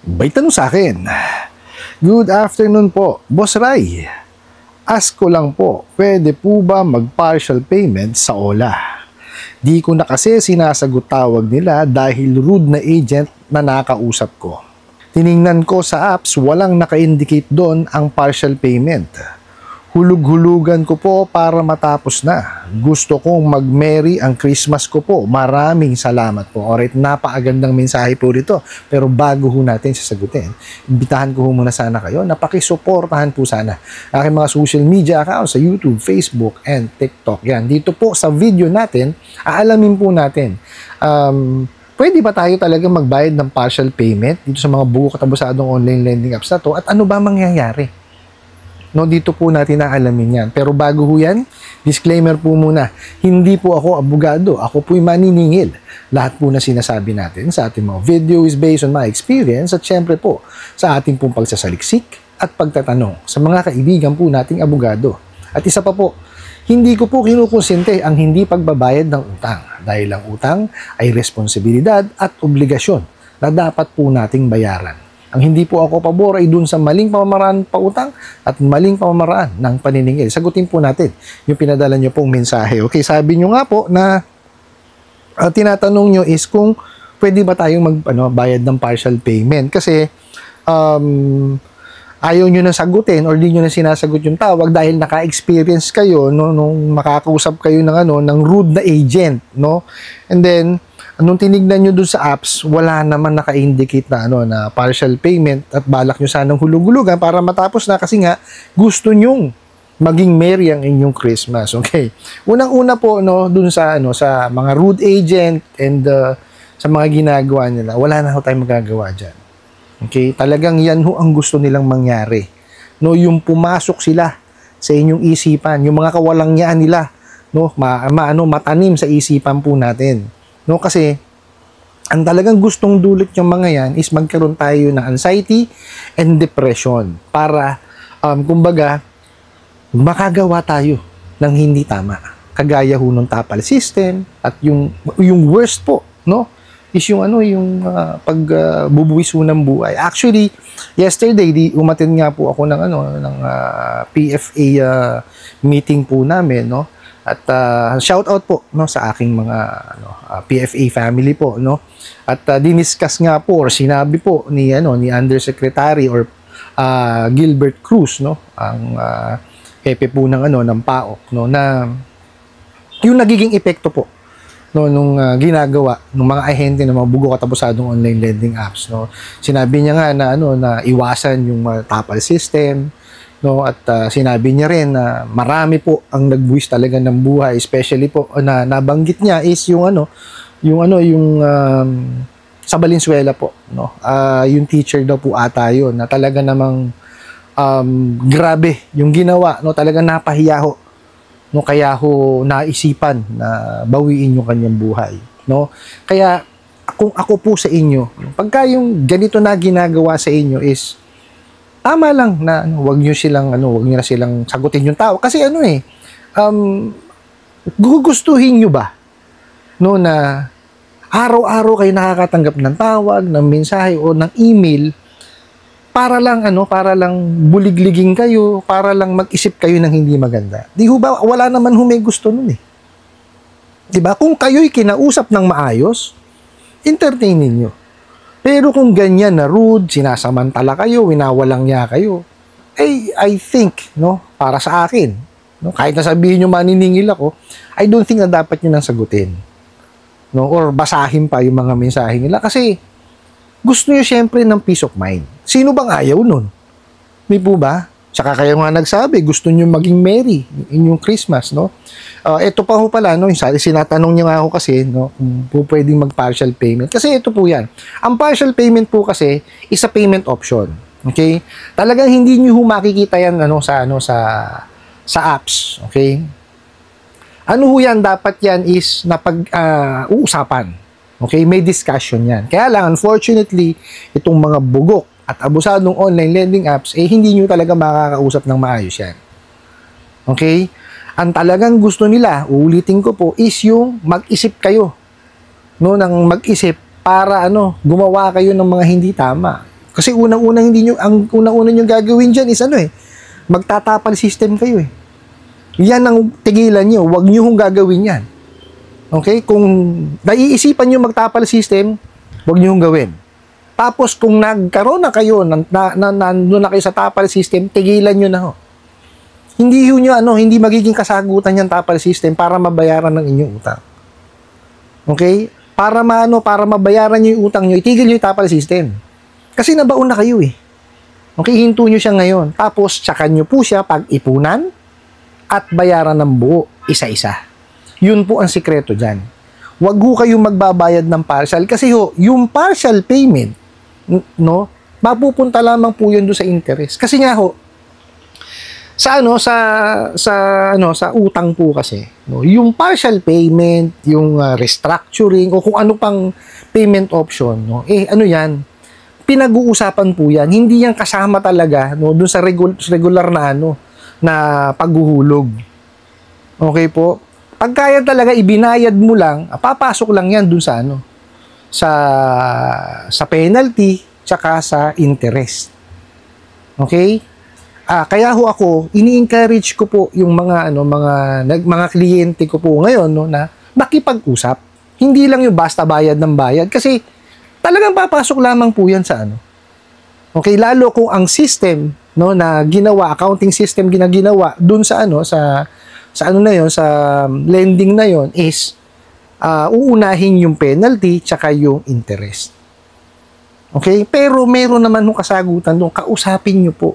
May tanong sa akin. Good afternoon po, Boss Ray. Ask ko lang po, pwede po ba mag-partial payment sa OLA? Di ko na kasi sinasagot tawag nila dahil rude na agent na nakausap ko. Tiningnan ko sa apps, walang naka-indicate doon ang partial payment. Hulug-hulugan ko po para matapos na. Gusto kong mag-merry ang Christmas ko po. Maraming salamat po. Alright, napakagandang mensahe po dito. Pero bago ho natin sasagutin, imbitahan ko ho muna sana kayo na pakisuportahan po sana aking mga social media accounts sa YouTube, Facebook, and TikTok. Yan, dito po sa video natin, aalamin po natin pwede ba tayo talaga magbayad ng partial payment dito sa mga buo katabusadong online lending apps na to, at ano ba mangyayari? No, dito po natin aalamin yan. Pero bago ho yan, disclaimer po muna, hindi po ako abogado, ako po'y maniningil. Lahat po na sinasabi natin sa ating mga video is based on my experience at syempre po sa ating pong pagsasaliksik at pagtatanong sa mga kaibigan po nating abogado. At isa pa po, hindi ko po kinukonsente ang hindi pagbabayad ng utang dahil ang utang ay responsibilidad at obligasyon na dapat po nating bayaran. Ang hindi po ako pabor ay dun sa maling pamamaraan pautang at maling pamamaraan ng paniningil. Sagutin po natin yung pinadala nyo pong mensahe. Okay, sabi nyo nga po na tinatanong nyo is kung pwede ba tayong bayad ng partial payment. Kasi ayaw nyo na sagutin or di nyo na sinasagot yung tawag dahil naka-experience kayo nung makakausap kayo ng rude na agent. No? And then, nung tinignan nyo dun sa apps, wala naman naka-indicate na partial payment at balak nyo sanang hulug-hulugan para matapos na kasi nga gusto nyong maging merry ang inyong Christmas. Okay. Unang-una po dun sa sa mga rude agent and sa mga ginagawa nila, wala na ho tayong magagawa diyan. Okay? Talagang yan ho ang gusto nilang mangyari. No, yung pumasok sila sa inyong isipan, yung mga kawalangyaan nila, matanim sa isipan po natin. No, kasi ang talagang gustong dulot yung mga yan is magkaroon tayo ng anxiety and depression para kumbaga makagawa tayo ng hindi tama. Kagaya ho ng tapal system at yung worst po, no, is yung pagbubuwis ng buhay. Actually, yesterday umattend nga po ako ng PFA meeting po namin, no. At shout out po sa aking mga PFA family po, no. At diniscuss nga po or sinabi po ni Undersecretary or Gilbert Cruz, no, ang hepe po ng PAOK, no, na yung nagiging epekto po nung ginagawa ng mga ahente ng mga bugo katabusadong online lending apps, no. Sinabi niya nga na iwasan yung tapal system, no, at sinabi niya rin na marami po ang nagbuwis talaga ng buhay, especially po na nabanggit niya is yung sa Valenzuela po, no. Yung teacher daw po ata yun na talaga namang grabe yung ginawa, no, talaga napahiya ho, no, kaya ho naisipan na bawiin yung kanyang buhay, no. Kaya kung ako po sa inyo, pagka yung ganito na ginagawa sa inyo is tama lang na wag niyo na silang sagutin yung tao kasi gugustuhin niyo ba na araw-araw kayo nakakatanggap ng tawag, ng mensahe o ng email para lang buligligin kayo, para lang mag-isip kayo ng hindi maganda. Di ho ba wala naman may gusto nun eh. Di ba? Kung kayo'y kinausap ng maayos, entertainin niyo. Pero kung ganyan na rude, sinasamantala kayo, winawalang niya kayo, I think, no, para sa akin, no, kahit nasabihin nyo maniningil ako, I don't think na dapat nyo nang sagutin. No, or basahin pa yung mga mensahe nila kasi gusto nyo syempre ng peace of mind. Sino bang ayaw nun? Di po ba? Tsaka kayo nga nagsabi, gusto nyo maging merry inyong Christmas, no? Ito pa ho pala, no, sinatanong niya nga ako kasi, no, kung po pwedeng mag-partial payment. Kasi ito po yan. Ang partial payment po kasi is a payment option. Okay? Talagang hindi niyo makikita yan sa apps. Okay? Ano ho yan? Dapat yan is uusapan. Okay? May discussion yan. Kaya lang, unfortunately, itong mga bugok at abusadong online lending apps, hindi nyo talaga makakausap ng maayos yan. Okay? Ang talagang gusto nila, uulitin ko po, is yung mag-isip kayo. No, nang mag-isip para gumawa kayo ng mga hindi tama. Kasi ang unang-una nyo gagawin dyan is magtatapal system kayo eh. Yan ang tigilan nyo. Huwag nyo hong gagawin yan. Okay? Kung naiisipan nyo magtapal system, huwag nyo hong gawin. Tapos kung nagkaroon na kayo, nandun na kayo sa tapal system, tigilan nyo na ho. Hindi hindi magiging kasagutan yung tapal system para mabayaran ng inyong utang. Okay? Para mabayaran nyo yung utang nyo, itigil nyo yung tapal system. Kasi nabaon na kayo eh. Okay, hinto nyo siya ngayon. Tapos, tsakan nyo po siya pag-ipunan at bayaran ng buo, isa-isa. Yun po ang sikreto dyan. Huwag ho kayong magbabayad ng partial kasi yung partial payment, mapupunta lamang po yun doon sa interest. Kasi nga sa utang po kasi, yung partial payment, yung restructuring o kung ano pang payment option, yan, pinag-uusapan po yan. Hindi yan kasama talaga doon sa regular na paghuhulog. Okay po? Pagkaya talaga ibinayad mo lang, papasok lang yan doon sa penalty tsaka sa interest. Okay? Kaya ako ini-encourage ko po yung mga kliyente ko po ngayon na makipag-usap. Hindi lang yung basta bayad ng bayad kasi talagang papasok lamang po yan sa Okay, lalo kung ang system na ginawa, accounting system ginawa dun sa sa lending na yon is uunahin yung penalty tsaka yung interest. Okay? Pero meron naman ng kasagutan doon, kausapin nyo po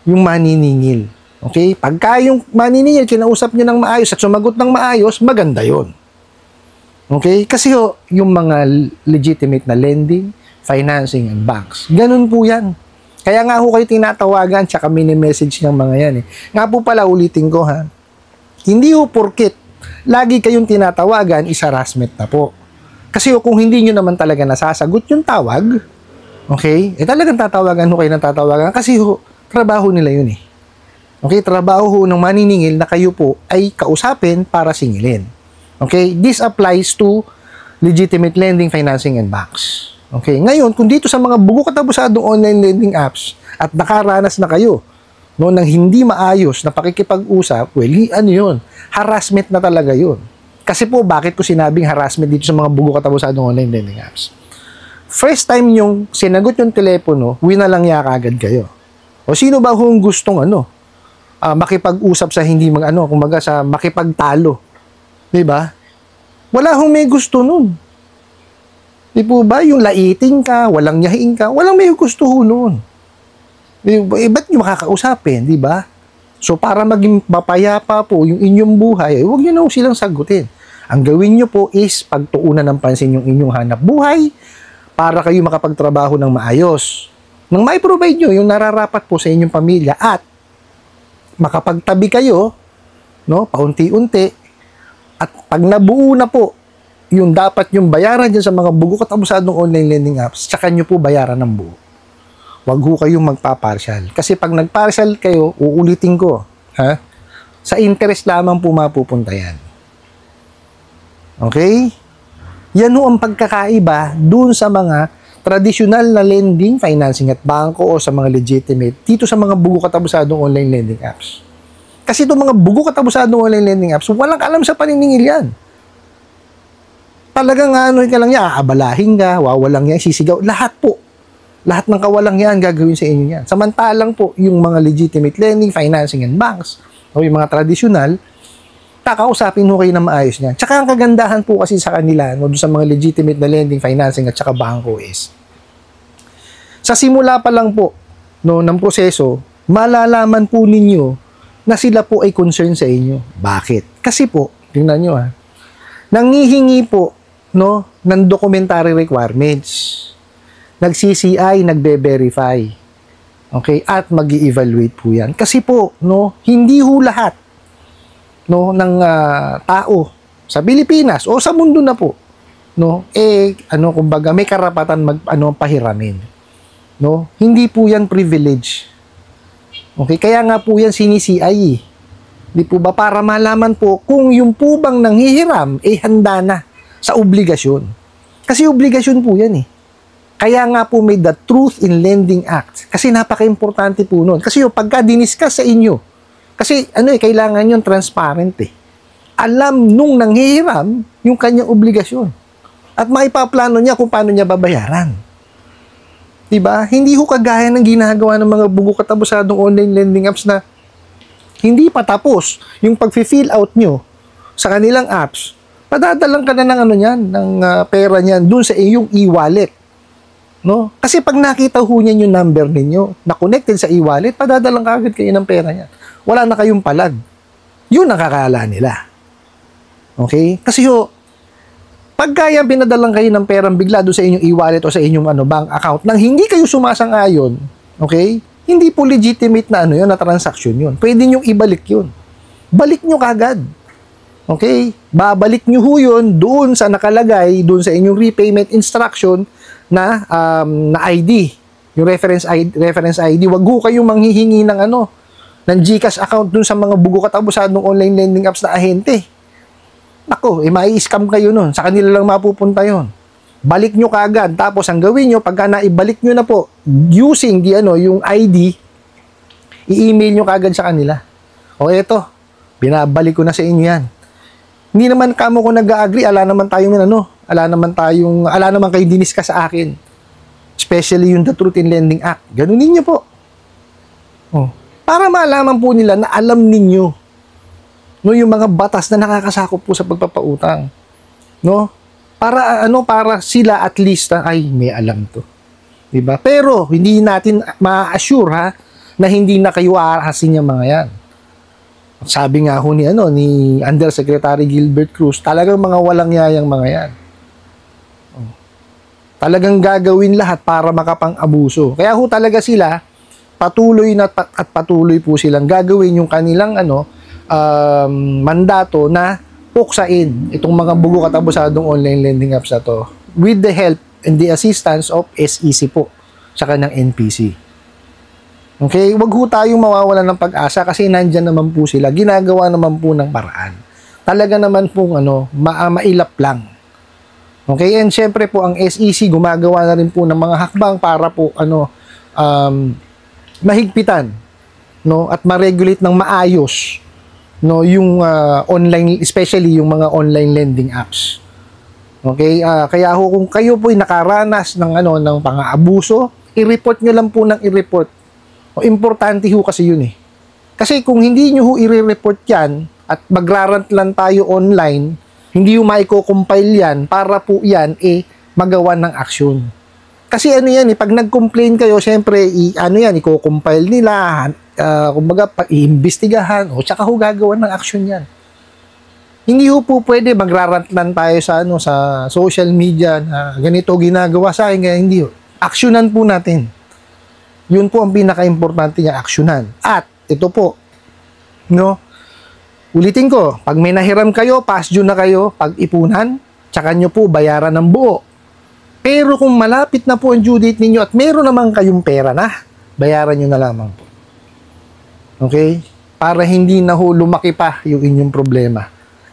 yung maniningil. Okay? Pagka yung maniningil, kinausap nyo ng maayos at sumagot ng maayos, maganda yon. Okay? Kasi yung mga legitimate na lending, financing, and banks, ganun po yan. Kaya nga kayo tinatawagan tsaka mini-message ng mga yan eh. Nga po pala, ulitin ko hindi porket lagi kayong tinatawagan, is harassment na po. Kasi kung hindi nyo naman talaga nasasagot yung tawag, okay, talagang tatawagan kayo ng tatawagan kasi trabaho nila yun eh. Okay, trabaho ng maniningil na kayo po ay kausapin para singilin. Okay, this applies to legitimate lending, financing, and banks. Okay, ngayon, kung dito sa mga bugo katabusadong online lending apps at nakaranas na kayo ng hindi maayos na pakikipag-usap, well, yun? Harassment na talaga yun. Kasi po, bakit ko sinabing harassment dito sa mga bugo katabusadong online lending apps? First time yung sinagot yung telepono, winalang ya kagad kayo. O sino ba kung gustong makipag-usap sa hindi kumbaga sa makipagtalo? 'Di ba? Wala may gusto nun. Di po ba? Yung laiting ka, walang yahin ka, walang may gusto nun. Ba't nyo makakausapin, di ba? So, para maging mapayapa po yung inyong buhay, huwag nyo na silang sagutin. Ang gawin nyo po is pagtuunan ng pansin yung inyong hanap buhay para kayo makapagtrabaho ng maayos. Nang mai-provide nyo yung nararapat po sa inyong pamilya at makapagtabi kayo, paunti-unti, at pag nabuo na po yung dapat yung bayaran dyan sa mga bugo katabusadong online lending apps, tsaka nyo po bayaran ng buo. Huwag kayong magpa-partial. Kasi pag nag-partial kayo, uulitin ko, sa interest lamang po mapupunta yan. Okay? Yan ang pagkakaiba dun sa mga traditional na lending, financing at bangko o sa mga legitimate dito sa mga bugo katabusadong online lending apps. Kasi itong mga bugo katabusadong online lending apps, walang alam sa paniningil yan. Talagang ka lang yan, aabalahin ka, wawalang yan, sisigaw, lahat po. Lahat ng kawalang yan, gagawin sa inyo yan. Samantalang po, yung mga legitimate lending, financing, and banks, o yung mga traditional, kakausapin kayo na maayos niyan. Tsaka ang kagandahan po kasi sa kanila, doon sa mga legitimate na lending, financing, at tsaka bangko is, sa simula pa lang po, ng proseso, malalaman po ninyo na sila po ay concerned sa inyo. Bakit? Kasi po, tingnan nyo nangihingi po, ng documentary requirements. Nag-CCI, nagbe-verify. Okay? At mag-i-evaluate po yan. Kasi po, hindi lahat ng tao sa Pilipinas o sa mundo na po, kumbaga may karapatan pahiramin. Hindi po yan privilege. Okay? Kaya nga po yan sinisiay. Di po ba? Para malaman po kung yung po bang nanghihiram handa na sa obligasyon. Kasi obligasyon po yan Kaya nga po may the Truth in Lending Act. Kasi napaka-importante po nun. Kasi yung pagka diniscuss sa inyo, kasi kailangan yung transparent eh. Alam nung nanghihiram yung kanyang obligasyon. At maipaplano niya kung paano niya babayaran. Diba? Hindi ho kagaya ng ginagawa ng mga bugo katabusadong online lending apps na hindi pa tapos yung pag-fill out nyo sa kanilang apps, padadalang ka na ng ng pera niyan dun sa iyong e-wallet. No? Kasi pag nakita ho niyan yung number ninyo na connected sa e-wallet, padadalang ka agad kayo ng pera niyan. Wala na kayong palag. Yun ang nakakala nila. Okay? Kasi pagka yan pinadalang kayo ng perang bigla doon sa inyong e-wallet o sa inyong bank account nang hindi kayo sumasang-ayon, okay? Hindi po legitimate na na transaction yun. Pwede nyo ibalik yun. Balik nyo kagad. Okay? Babalik nyo ho yun doon sa nakalagay, doon sa inyong repayment instruction na ID. Yung reference ID. Wag ho kayong manghihingi ng ng GCash account doon sa mga bugo katabusadong online lending apps na ahente. Ako, mai-scam kayo nun. Sa kanila lang mapupunta yon. Balik nyo kaagad. Tapos, ang gawin nyo, pagka naibalik nyo na po, using yung ID, i-email nyo kaagad sa kanila. O eto, binabalik ko na sa inyo yan. Hindi naman kamo ko nag-agree, ala naman kayong diniscuss sa akin. Especially yung the Truth in Lending Act. Ganunin nyo po. Para malaman po nila na alam ninyo yung mga batas na nakakasakop po sa pagpapautang. No? Para sila at least ay may alam to. 'Di ba? Pero hindi natin ma-assure na hindi na kayo aahasin yung mga 'yan. Sabi nga ho ni Undersecretary Gilbert Cruz, talagang mga walang yayang mga 'yan. Talagang gagawin lahat para makapang-abuso. Kaya ho talaga sila patuloy po silang gagawin yung kanilang mandato na puksain itong mga bugo katabusadong online lending apps na to with the help and the assistance of SEC po saka ng NPC. Okay? Wag ho tayong mawawalan ng pag-asa kasi nandyan naman po sila. Ginagawa naman po ng paraan. Talaga naman pong mailap lang. Okay? And syempre po ang SEC gumagawa na rin po ng mga hakbang para po mahigpitan at ma-regulate ng maayos yung online, especially yung mga online lending apps. Okay? Kaya kung kayo po ay nakaranas ng pang-aabuso, i-report nyo lang po ng i-report. Importante ho kasi yun eh. Kasi kung hindi nyo ho i-report yan at magrarant lang tayo online, hindi ho maiko-compile yan para po yan magawa ng aksyon. Kasi pag nag-complain kayo, syempre i-compile nila, kumbaga iimbestigahan o tsaka ho gagawa ng action yan. Hindi ho po pwede magrarant lang tayo sa social media na ganito ginagawa sa akin, kaya hindi ho. Aksyonan po natin. Yun po ang pinaka-importante niya, aksyonan. At ito po, ulitin ko, pag may nahiram kayo, past due na kayo, pag-ipunan, tsaka nyo po bayaran ng buo. Pero kung malapit na po ang due date ninyo at meron naman kayong pera na, bayaran nyo na lamang po. Okay? Para hindi na lumaki pa yung inyong problema.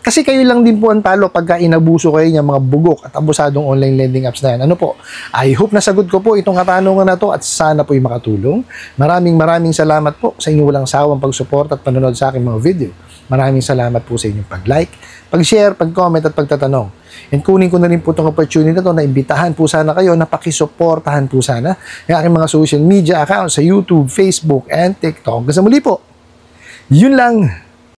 Kasi kayo lang din po ang talo pagka inabuso kayo ng mga bugok at abusadong online lending apps na yan. I hope nasagot ko po itong katanungan na to at sana po'y makatulong. Maraming salamat po sa inyong walang sawang pagsuporta at panonood sa aking mga video. Maraming salamat po sa inyong pag-like, pag-share, pag-comment at pagtatanong. And kunin ko na rin po itong opportunity na to na imbitahan po sana kayo na pakisuportahan po sana yung aking mga social media accounts sa YouTube, Facebook, and TikTok. Hanggang sa muli po. Yun lang.